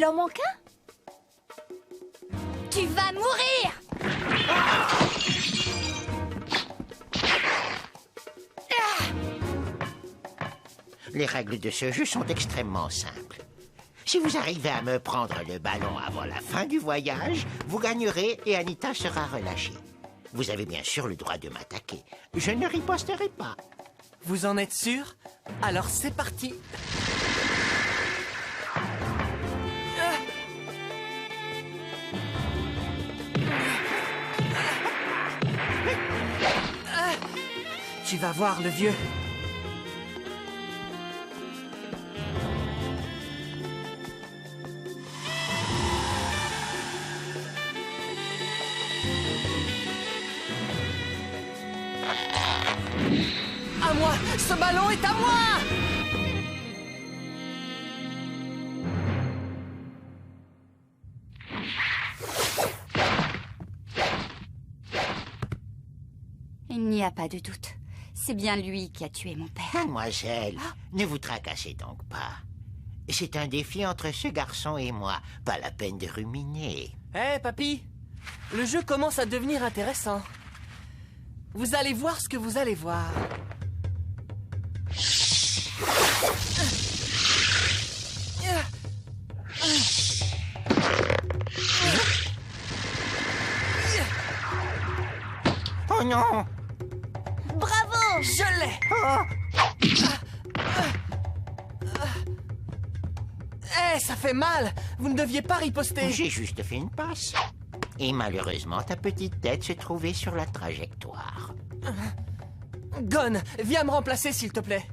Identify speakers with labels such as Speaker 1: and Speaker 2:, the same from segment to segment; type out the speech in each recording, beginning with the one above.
Speaker 1: en manque un?
Speaker 2: Tu vas mourir!
Speaker 3: Les règles de ce jeu sont extrêmement simples. Si vous arrivez à me prendre le ballon avant la fin du voyage, vous gagnerez et Anita sera relâchée. Vous avez bien sûr le droit de m'attaquer. Je ne riposterai pas.
Speaker 4: Vous en êtes sûr? Alors c'est parti. Tu vas voir, le vieux. À moi! Ce ballon est à moi!
Speaker 2: Il n'y a pas de doute. C'est bien lui qui a tué mon père.
Speaker 3: Mademoiselle, ne vous tracassez donc pas. C'est un défi entre ce garçon et moi. Pas la peine de ruminer.
Speaker 4: Hé, papy! Le jeu commence à devenir intéressant. Vous allez voir ce que vous allez voir.
Speaker 3: Oh non!
Speaker 1: Bravo!
Speaker 4: Je l'ai! Eh, ça fait mal! Vous ne deviez pas riposter!
Speaker 3: J'ai juste fait une passe. Et malheureusement, ta petite tête se trouvait sur la trajectoire.
Speaker 4: Gon, viens me remplacer, s'il te plaît.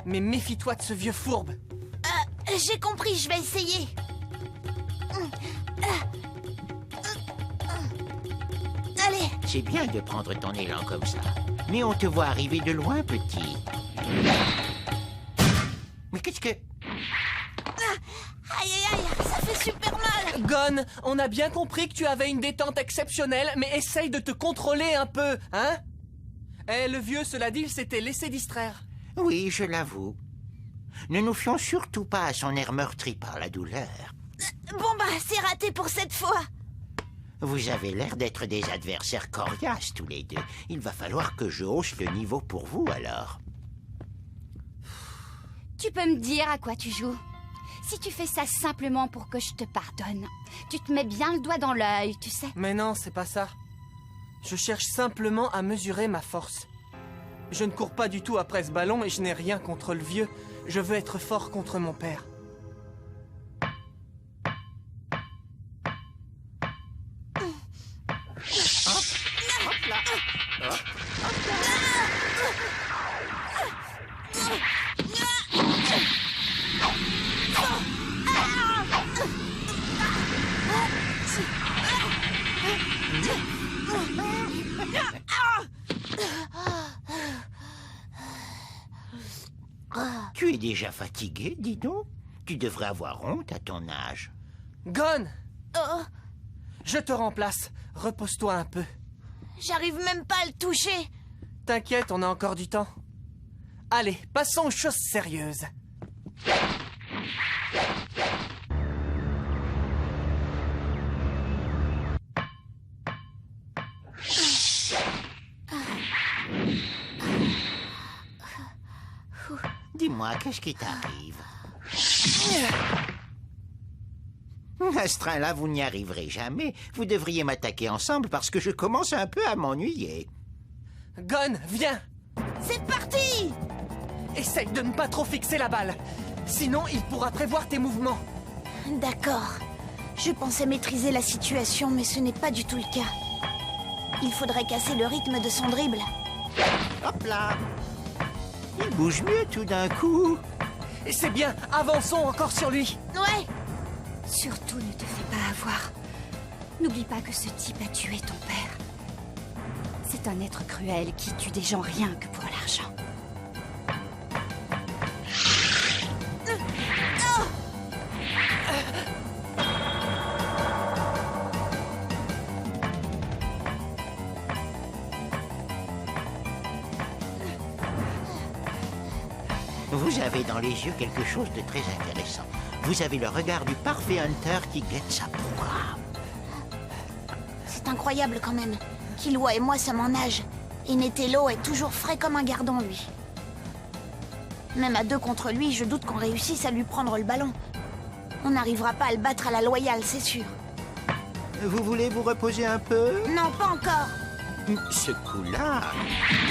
Speaker 4: Mais méfie-toi de ce vieux fourbe.
Speaker 1: J'ai compris, je vais essayer. Allez,
Speaker 3: C'est bien de prendre ton élan comme ça. Mais on te voit arriver de loin, petit. Mais qu'est-ce que...
Speaker 1: aïe aïe aïe, ça fait super mal.
Speaker 4: Gon, on a bien compris que tu avais une détente exceptionnelle, mais essaye de te contrôler un peu, hein? Eh, le vieux, cela dit, il s'était laissé distraire.
Speaker 3: Oui, je l'avoue. Ne nous fions surtout pas à son air meurtri par la douleur.
Speaker 1: Bon bah, c'est raté pour cette fois.
Speaker 3: Vous avez l'air d'être des adversaires coriaces tous les deux. Il va falloir que je hausse le niveau pour vous, alors.
Speaker 2: Tu peux me dire à quoi tu joues? Si tu fais ça simplement pour que je te pardonne, tu te mets bien le doigt dans l'œil, tu sais.
Speaker 4: Mais non, c'est pas ça. Je cherche simplement à mesurer ma force. Je ne cours pas du tout après ce ballon et je n'ai rien contre le vieux. Je veux être fort contre mon père.
Speaker 3: Tu es déjà fatigué, dis donc. Tu devrais avoir honte à ton âge.
Speaker 4: Gon,
Speaker 1: Oh,
Speaker 4: je te remplace. Repose-toi un peu.
Speaker 1: j'arrive même pas à le toucher.
Speaker 4: T'inquiète, on a encore du temps. Allez, passons aux choses sérieuses.
Speaker 3: Dis-moi, qu'est-ce qui t'arrive? À ce train-là, vous n'y arriverez jamais. Vous devriez m'attaquer ensemble parce que je commence un peu à m'ennuyer.
Speaker 4: Gon, viens.
Speaker 1: C'est parti!
Speaker 4: Essaye de ne pas trop fixer la balle. Sinon, il pourra prévoir tes mouvements.
Speaker 1: D'accord. Je pensais maîtriser la situation, mais ce n'est pas du tout le cas. Il faudrait casser le rythme de son dribble.
Speaker 3: Hop là! Il bouge mieux tout d'un coup.
Speaker 4: Et c'est bien, avançons encore sur lui.
Speaker 1: Ouais,
Speaker 2: Surtout ne te fais pas avoir. N'oublie pas que ce type a tué ton père. C'est un être cruel qui tue des gens rien que pour l'argent.
Speaker 3: Vous avez dans les yeux quelque chose de très intéressant. Vous avez le regard du parfait hunter qui guette sa proie.
Speaker 1: C'est incroyable quand même. Killua et moi sommes en âge. Et Netelo est toujours frais comme un gardon, lui. Même à 2 contre lui, je doute qu'on réussisse à lui prendre le ballon. On n'arrivera pas à le battre à la loyale, c'est sûr.
Speaker 3: Vous voulez vous reposer un peu?
Speaker 1: Non, pas encore.
Speaker 3: Ce coup-là...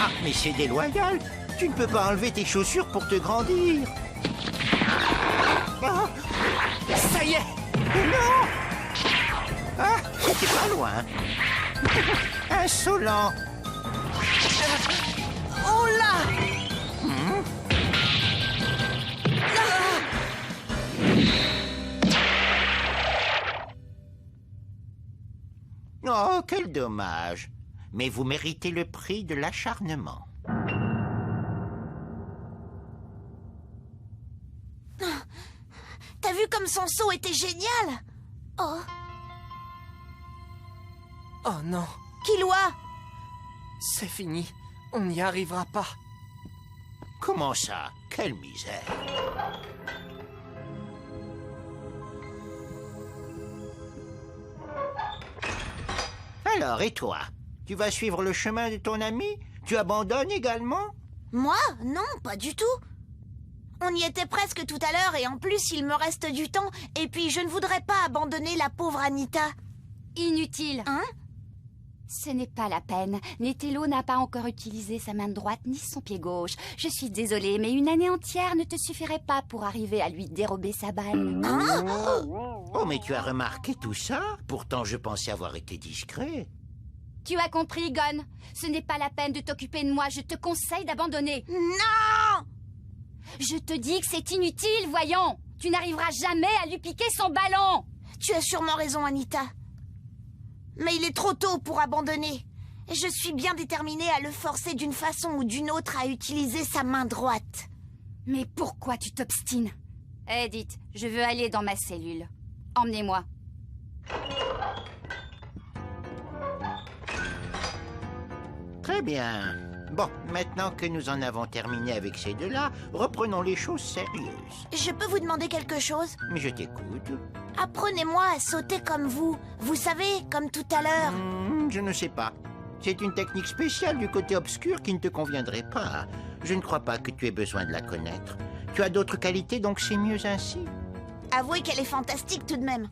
Speaker 3: Ah, mais c'est déloyal. Tu ne peux pas enlever tes chaussures pour te grandir. Ah,
Speaker 4: Ça y est!
Speaker 3: non! Ah, c'était pas loin. Insolent.
Speaker 1: Oh là!
Speaker 3: Oh, quel dommage. Mais vous méritez le prix de l'acharnement.
Speaker 1: T'as vu comme son saut était génial? Oh,
Speaker 4: Oh non,
Speaker 1: Killua!
Speaker 4: c'est fini. On n'y arrivera pas.
Speaker 3: Comment ça? Quelle misère. Alors, et toi? Tu vas suivre le chemin de ton ami? Tu abandonnes également?
Speaker 1: Moi? Non, pas du tout. On y était presque tout à l'heure et en plus il me reste du temps. Et puis je ne voudrais pas abandonner la pauvre Anita.
Speaker 2: Inutile.
Speaker 1: Hein?
Speaker 2: Ce n'est pas la peine. Netelo n'a pas encore utilisé sa main droite ni son pied gauche. Je suis désolée, mais une année entière ne te suffirait pas pour arriver à lui dérober sa balle.
Speaker 3: Oh, mais tu as remarqué tout ça? Pourtant, je pensais avoir été discret.
Speaker 2: Tu as compris, Gon? Ce n'est pas la peine de t'occuper de moi. Je te conseille d'abandonner.
Speaker 1: Non!
Speaker 2: Je te dis que c'est inutile, voyons. Tu n'arriveras jamais à lui piquer son ballon.
Speaker 1: Tu as sûrement raison, Anita. Mais il est trop tôt pour abandonner. Je suis bien déterminée à le forcer d'une façon ou d'une autre à utiliser sa main droite.
Speaker 2: Mais pourquoi tu t'obstines? Edith, je veux aller dans ma cellule. Emmenez-moi.
Speaker 3: Très bien. Bon, maintenant que nous en avons terminé avec ces deux-là, reprenons les choses sérieuses.
Speaker 1: Je peux vous demander quelque chose?
Speaker 3: Mais je t'écoute.
Speaker 1: Apprenez-moi à sauter comme vous. Vous savez, comme tout à l'heure.
Speaker 3: Je ne sais pas. C'est une technique spéciale du côté obscur qui ne te conviendrait pas. Je ne crois pas que tu aies besoin de la connaître. Tu as d'autres qualités, donc c'est mieux ainsi.
Speaker 1: Avouez qu'elle est fantastique tout de même.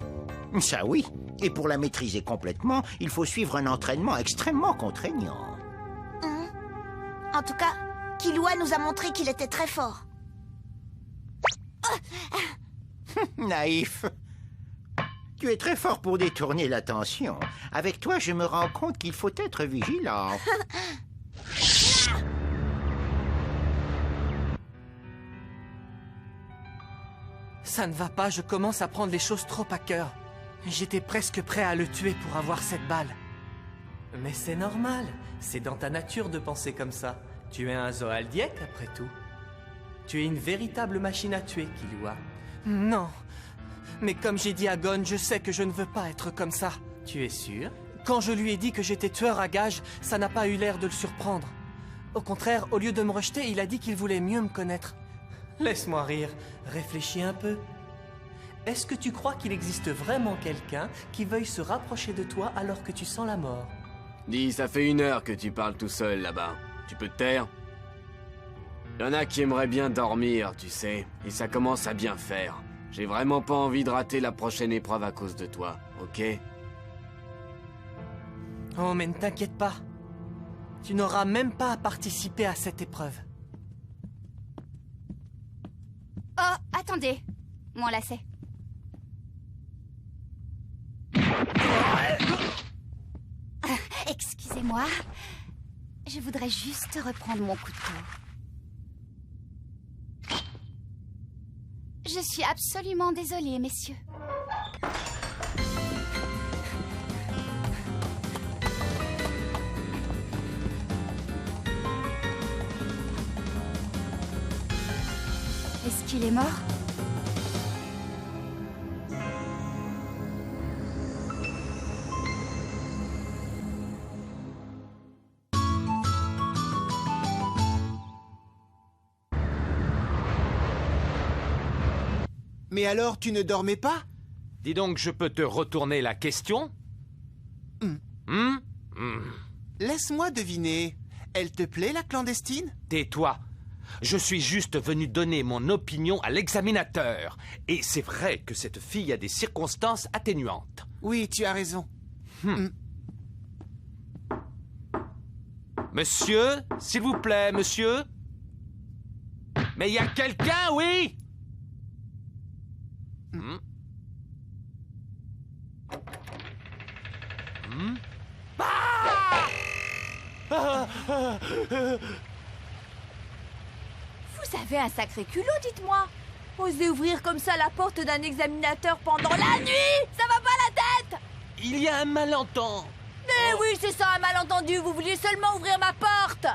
Speaker 3: Ça oui. Et pour la maîtriser complètement, il faut suivre un entraînement extrêmement contraignant.
Speaker 1: En tout cas, Killua nous a montré qu'il était très fort.
Speaker 3: Naïf. Tu es très fort pour détourner l'attention. Avec toi, je me rends compte qu'il faut être vigilant.
Speaker 4: Ça ne va pas, je commence à prendre les choses trop à cœur. J'étais presque prêt à le tuer pour avoir cette balle. Mais c'est normal, c'est dans ta nature de penser comme ça. Tu es un zoaldiek après tout. Tu es une véritable machine à tuer, Killua. Non, mais comme j'ai dit à Gon, je sais que je ne veux pas être comme ça. Tu es sûr? Quand je lui ai dit que j'étais tueur à gages, ça n'a pas eu l'air de le surprendre. Au contraire, au lieu de me rejeter, il a dit qu'il voulait mieux me connaître. Laisse-moi rire, réfléchis un peu. Est-ce que tu crois qu'il existe vraiment quelqu'un qui veuille se rapprocher de toi alors que tu sens la mort?
Speaker 5: Dis, ça fait 1 heure que tu parles tout seul là-bas. Tu peux te taire? Y en a qui aimeraient bien dormir, tu sais, et ça commence à bien faire. J'ai vraiment pas envie de rater la prochaine épreuve à cause de toi, ok?
Speaker 4: Oh, mais ne t'inquiète pas. Tu n'auras même pas à participer à cette épreuve.
Speaker 2: Oh, attendez. Mon lacet. Excusez-moi. Je voudrais juste reprendre mon couteau. Je suis absolument désolée, messieurs. Est-ce qu'il est mort?
Speaker 6: Mais alors, tu ne dormais pas?
Speaker 7: Dis donc, je peux te retourner la question?
Speaker 6: Laisse-moi deviner. Elle te plaît, la clandestine?
Speaker 7: Tais-toi. Je suis juste venu donner mon opinion à l'examinateur. Et c'est vrai que cette fille a des circonstances atténuantes.
Speaker 6: Oui, tu as raison.
Speaker 7: Monsieur, s'il vous plaît, monsieur? Mais il y a quelqu'un, oui?
Speaker 8: Vous avez un sacré culot, dites-moi. Osez ouvrir comme ça la porte d'un examinateur pendant la nuit. Ça va pas la tête?
Speaker 7: Il y a un malentendu.
Speaker 8: Mais oui, c'est ça, un malentendu. Vous vouliez seulement ouvrir ma porte.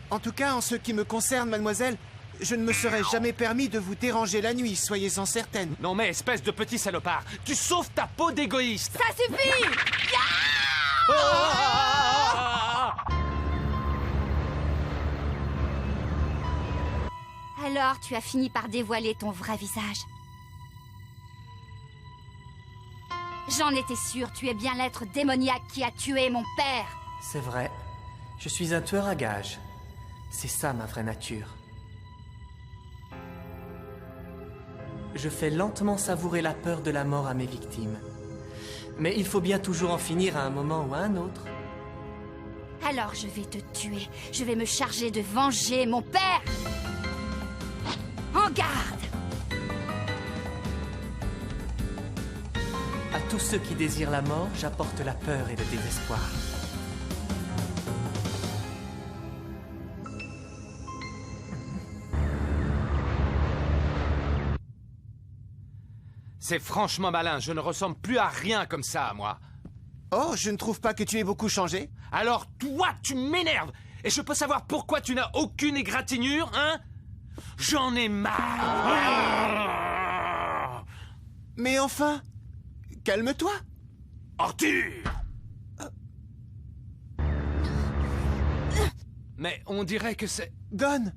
Speaker 6: En tout cas, en ce qui me concerne, mademoiselle, je ne me serais jamais permis de vous déranger la nuit, soyez-en certaine.
Speaker 7: Non mais, espèce de petit salopard, tu sauves ta peau d'égoïste.
Speaker 8: Ça suffit.
Speaker 2: Alors, tu as fini par dévoiler ton vrai visage. J'en étais sûre, tu es bien l'être démoniaque qui a tué mon père.
Speaker 4: C'est vrai. Je suis un tueur à gages. C'est ça ma vraie nature. Je fais lentement savourer la peur de la mort à mes victimes. Mais il faut bien toujours en finir à un moment ou à un autre.
Speaker 2: Alors je vais te tuer. Je vais me charger de venger mon père. En garde!
Speaker 4: À tous ceux qui désirent la mort, j'apporte la peur et le désespoir.
Speaker 7: C'est franchement malin, je ne ressemble plus à rien comme ça, moi.
Speaker 6: Oh, je ne trouve pas que tu aies beaucoup changé.
Speaker 7: Alors toi, tu m'énerves. Et je peux savoir pourquoi tu n'as aucune égratignure, hein? J'en ai marre.
Speaker 6: Mais enfin, calme-toi.
Speaker 7: Arthur! Mais on dirait que c'est...
Speaker 6: Gon.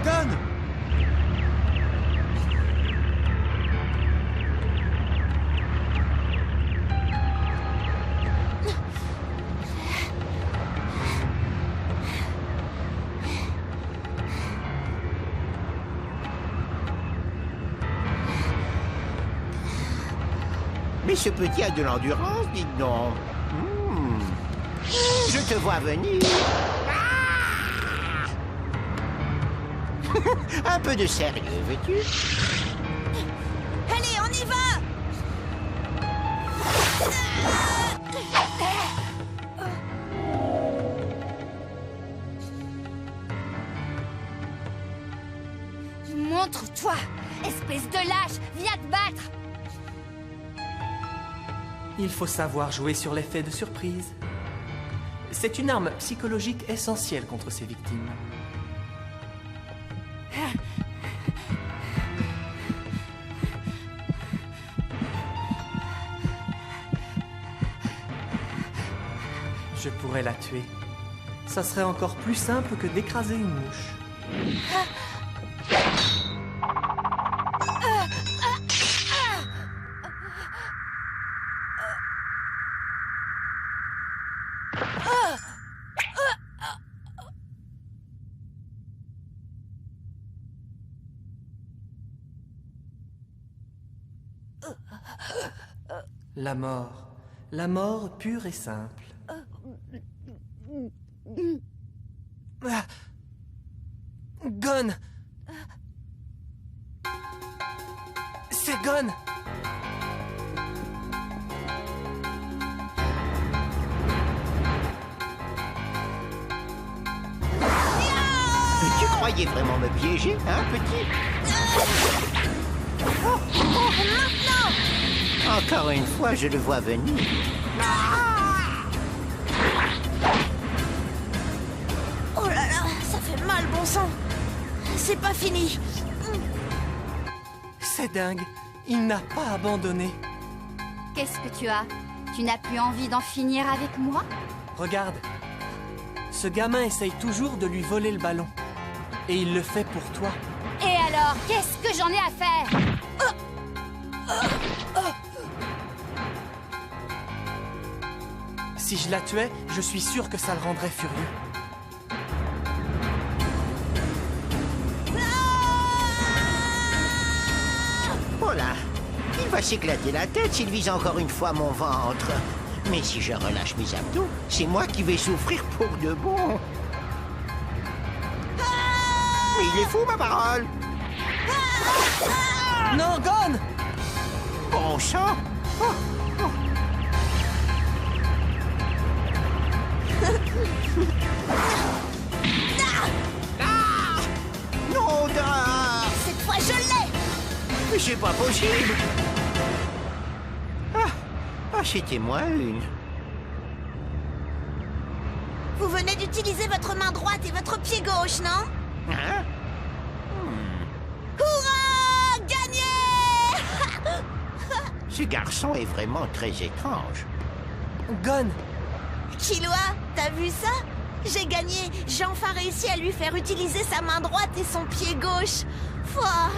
Speaker 6: Gon.
Speaker 3: Mais ce petit a de l'endurance, dites donc. Je te vois venir. Un peu de sérieux, veux-tu?
Speaker 1: Allez, on y va!
Speaker 2: Montre-toi, espèce de lâche, viens te battre!
Speaker 4: Il faut savoir jouer sur l'effet de surprise. C'est une arme psychologique essentielle contre ses victimes. Je pourrais la tuer. Ça serait encore plus simple que d'écraser une mouche. La mort pure et simple. Ah. Gon! C'est Gon!
Speaker 3: Tu croyais vraiment me piéger, hein, petit? Encore une fois, je le vois venir.
Speaker 1: Oh là là, ça fait mal, bon sang. C'est pas fini.
Speaker 4: C'est dingue, il n'a pas abandonné.
Speaker 2: Qu'est-ce que tu as? Tu n'as plus envie d'en finir avec moi?
Speaker 4: Regarde, ce gamin essaye toujours de lui voler le ballon. Et il le fait pour toi.
Speaker 2: Et alors, qu'est-ce que j'en ai à faire?
Speaker 4: Si je la tuais, je suis sûr que ça le rendrait furieux.
Speaker 3: Oh là, il va s'éclater la tête s'il vise encore une fois mon ventre. Mais si je relâche mes abdos, c'est moi qui vais souffrir pour de bon. Mais il est fou, ma parole.
Speaker 4: Non, Gon!
Speaker 3: Bon sang. Oh, oh. Non, Dara.
Speaker 1: Cette fois, je l'ai!
Speaker 3: Mais c'est pas possible. C'était moi une.
Speaker 1: Vous venez d'utiliser votre main droite et votre pied gauche, non?
Speaker 3: Hein?
Speaker 1: Hurrah! Gagné!
Speaker 3: Ce garçon est vraiment très étrange.
Speaker 4: Gon!
Speaker 1: Killua, t'as vu ça? J'ai gagné. J'ai enfin réussi à lui faire utiliser sa main droite et son pied gauche. Fouah.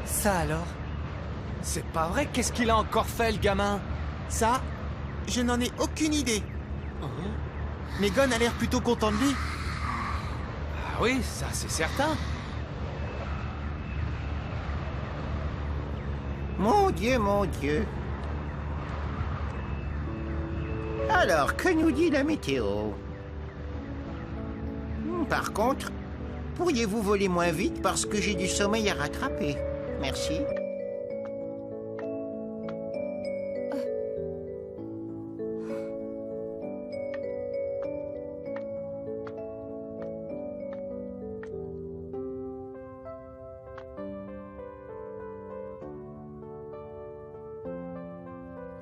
Speaker 4: Ça alors?
Speaker 7: C'est pas vrai, qu'est-ce qu'il a encore fait, le gamin?
Speaker 6: Ça, je n'en ai aucune idée. Mais Gon a l'air plutôt content de lui.
Speaker 7: Ah oui, ça c'est certain.
Speaker 3: Mon Dieu, mon Dieu. Alors, que nous dit la météo? Par contre, pourriez-vous voler moins vite parce que j'ai du sommeil à rattraper? Merci.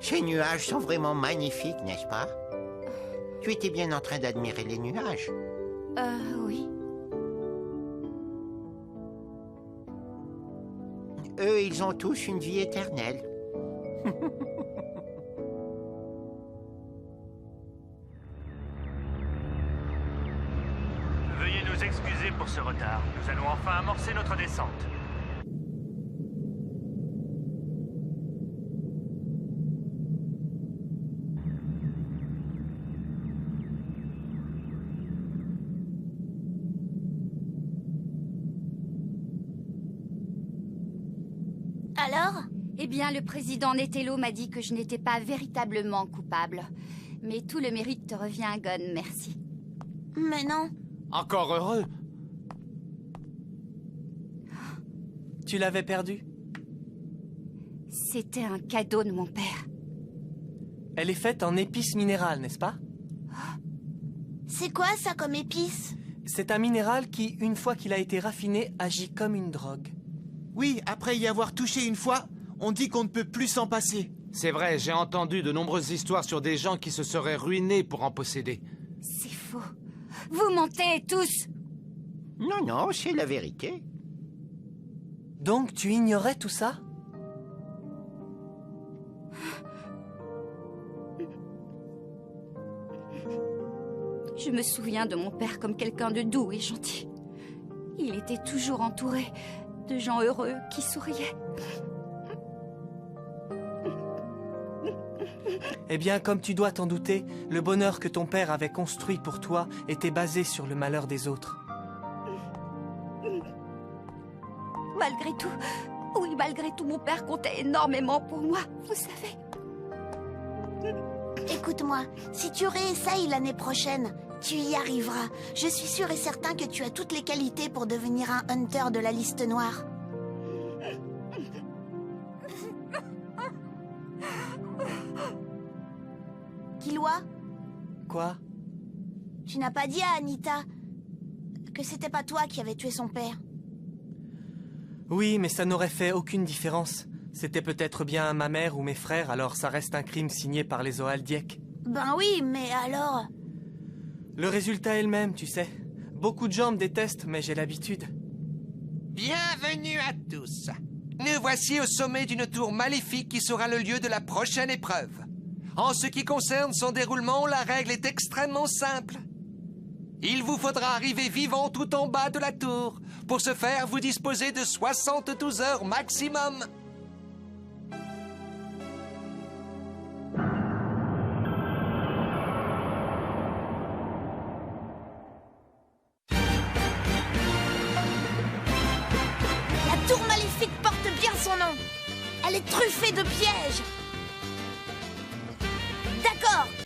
Speaker 3: Ces nuages sont vraiment magnifiques, n'est-ce pas? Tu étais bien en train d'admirer les nuages.
Speaker 2: Oui.
Speaker 3: Eux, ils ont tous une vie éternelle.
Speaker 9: Veuillez nous excuser pour ce retard. Nous allons enfin amorcer notre descente.
Speaker 1: Alors?
Speaker 2: Eh bien, le président Netelo m'a dit que je n'étais pas véritablement coupable. Mais tout le mérite te revient, Gon, merci.
Speaker 1: Mais non.
Speaker 7: Encore heureux.
Speaker 4: Tu l'avais perdu?
Speaker 2: C'était un cadeau de mon père.
Speaker 4: Elle est faite en épices minérales, n'est-ce pas?
Speaker 1: C'est quoi ça comme épice?
Speaker 4: C'est un minéral qui, une fois qu'il a été raffiné, agit comme une drogue.
Speaker 6: Oui, après y avoir touché une fois, on dit qu'on ne peut plus s'en passer.
Speaker 7: C'est vrai, j'ai entendu de nombreuses histoires sur des gens qui se seraient ruinés pour en posséder.
Speaker 2: C'est faux. Vous mentez tous.
Speaker 3: Non, non, c'est la vérité.
Speaker 4: Donc tu ignorais tout ça?
Speaker 2: Je me souviens de mon père comme quelqu'un de doux et gentil. Il était toujours entouré de gens heureux qui souriaient.
Speaker 4: Eh bien, comme tu dois t'en douter, le bonheur que ton père avait construit pour toi était basé sur le malheur des autres.
Speaker 2: Malgré tout, oui, malgré tout, mon père comptait énormément pour moi, vous savez.
Speaker 1: Écoute-moi, si tu réessayes l'année prochaine, tu y arriveras. Je suis sûr et certain que tu as toutes les qualités pour devenir un hunter de la liste noire. Killua,
Speaker 4: Quoi?
Speaker 1: tu n'as pas dit à Anita que c'était pas toi qui avais tué son père.
Speaker 4: Oui, mais ça n'aurait fait aucune différence. C'était peut-être bien ma mère ou mes frères, alors ça reste un crime signé par les Ohaldiek.
Speaker 1: Ben oui, mais alors...
Speaker 4: Le résultat est le même, tu sais. Beaucoup de gens me détestent, mais j'ai l'habitude.
Speaker 10: Bienvenue à tous. Nous voici au sommet d'une tour maléfique qui sera le lieu de la prochaine épreuve. En ce qui concerne son déroulement, la règle est extrêmement simple. Il vous faudra arriver vivant tout en bas de la tour. Pour ce faire, vous disposez de 72 heures maximum.
Speaker 1: La tour maléfique porte bien son nom. Elle est truffée de pièges. D'accord,